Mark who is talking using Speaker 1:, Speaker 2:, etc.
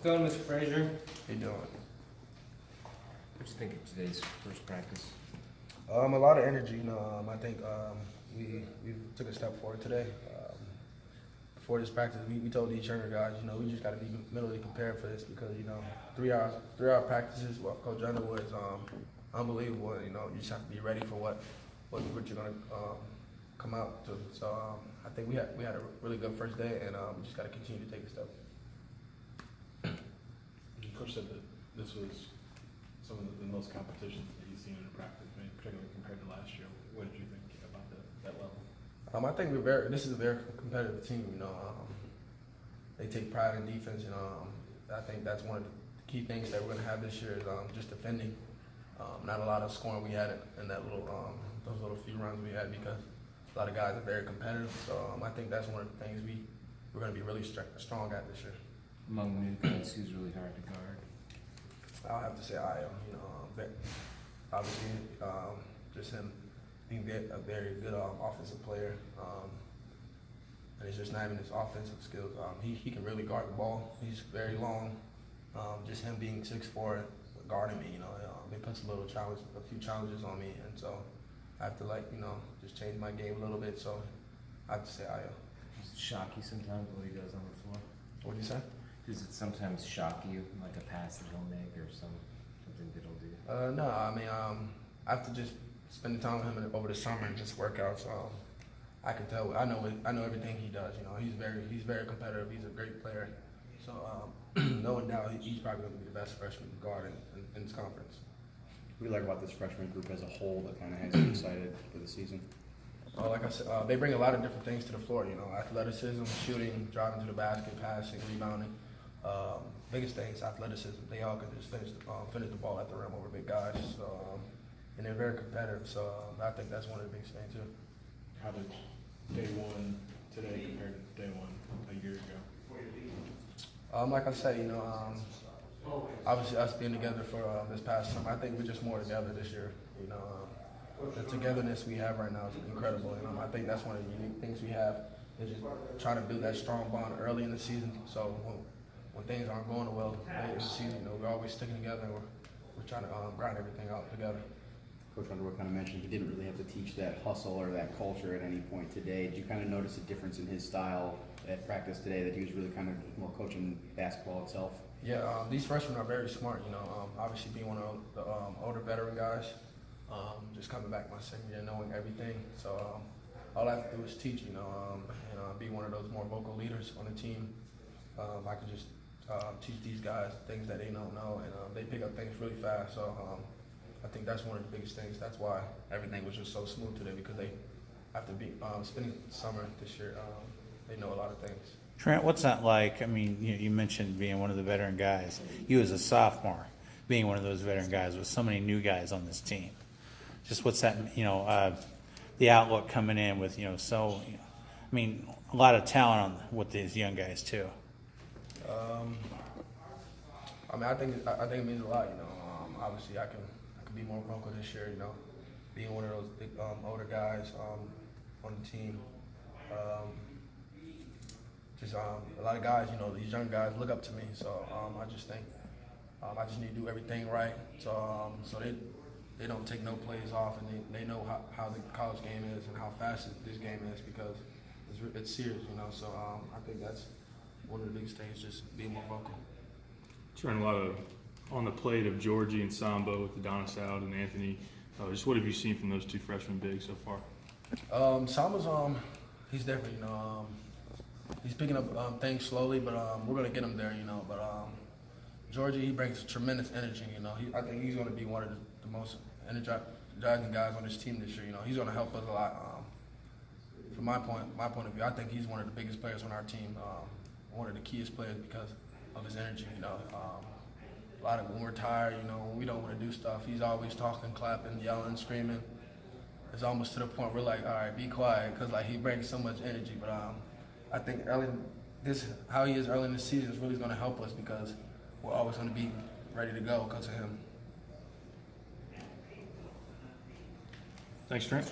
Speaker 1: How's it going, Mr. Frazier?
Speaker 2: How you doing?
Speaker 1: What you think of today's first practice?
Speaker 2: A lot of energy. I think we took a step forward today. Before this practice, we told each other guys, we just got to be mentally prepared for this because 3 hour practices. What Coach Underwood is unbelievable. You just have to be ready for what you're gonna come out to. So I think we had a really good first day, and we just got to continue to take a step.
Speaker 3: Coach said that this was some of the most competition that he's seen in a practice, particularly compared to last year. What did you think about that level?
Speaker 2: I think this is a very competitive team. They take pride in defense, and I think that's one of the key things that we're going to have this year is just defending. Not a lot of scoring we had in that those little few runs we had because a lot of guys are very competitive. So I think that's one of the things we're going to be really strong at this year.
Speaker 1: Among the new guys, who's really hard to guard?
Speaker 2: I'll have to say I am. Obviously, just him being a very good offensive player, and it's just not even his offensive skills. He can really guard the ball. He's very long. Just him being 6'4", guarding me, it puts a few challenges on me, and so I have to just change my game a little bit. So I have to say I am.
Speaker 1: Does it shock you sometimes what he does on the floor?
Speaker 2: What do you say?
Speaker 1: Does it sometimes shock you, like a pass that he'll make or something that he'll do?
Speaker 2: No, I have to just spend the time with him over the summer and just work out. So I can tell. I know everything he does. He's very competitive. He's a great player. So no doubt, he's probably going to be the best freshman guard in this conference.
Speaker 4: What do you like about this freshman group as a whole that kind of has you excited for the season?
Speaker 2: Like I said, they bring a lot of different things to the floor. Athleticism, shooting, driving to the basket, passing, rebounding. Biggest thing is athleticism. They all can just finish the ball at the rim over big guys. So, and they're very competitive. So I think that's one of the biggest things too.
Speaker 3: How did day one today compare to day one a year ago?
Speaker 2: Like I said, obviously us being together for this past summer, I think we're just more together this year. The togetherness we have right now is incredible. I think that's one of the unique things we have is just trying to build that strong bond early in the season. So when things aren't going well late in the season, we're always sticking together and we're trying to grind everything out together.
Speaker 4: Coach Underwood kind of mentioned he didn't really have to teach that hustle or that culture at any point today. Did you kind of notice a difference in his style at practice today, that he was really kind of more coaching basketball itself?
Speaker 2: Yeah, these freshmen are very smart. Obviously being one of the older veteran guys, just coming back my second year, knowing everything. So all I have to do is teach, and be one of those more vocal leaders on the team. I can just teach these guys things that they don't know, and they pick up things really fast. So I think that's one of the biggest things. That's why everything was just so smooth today, because they after spending the summer this year, they know a lot of things.
Speaker 5: Trent, what's that like? I mean, you mentioned being one of the veteran guys. You as a sophomore, being one of those veteran guys with so many new guys on this team. Just what's that, the outlook coming in with, a lot of talent with these young guys too.
Speaker 2: I think it means a lot. Obviously I can be more vocal this year. Being one of those big older guys on the team. A lot of guys, these young guys look up to me. So I just think I just need to do everything right. So they don't take no plays off, and they know how the college game is and how fast this game is, because it's serious. So I think that's one of the biggest things, just being more vocal.
Speaker 3: Turn a lot of on the plate of Georgie and Sambo with Adonis out and Anthony. Just what have you seen from those two freshmen bigs so far?
Speaker 2: Sambo's he's different. He's picking up things slowly, but we're gonna get him there. But Georgie, he brings tremendous energy. I think he's gonna be one of the most energizing guys on this team this year. He's gonna help us a lot. From my point of view, I think he's one of the biggest players on our team. One of the keyest players because of his energy. A lot of when we're tired, when we don't want to do stuff, he's always talking, clapping, yelling, screaming. It's almost to the point we're like, all right, be quiet, because he brings so much energy. But I think how he is early in the season is really going to help us, because we're always going to be ready to go because of him.
Speaker 3: Thanks, Trent.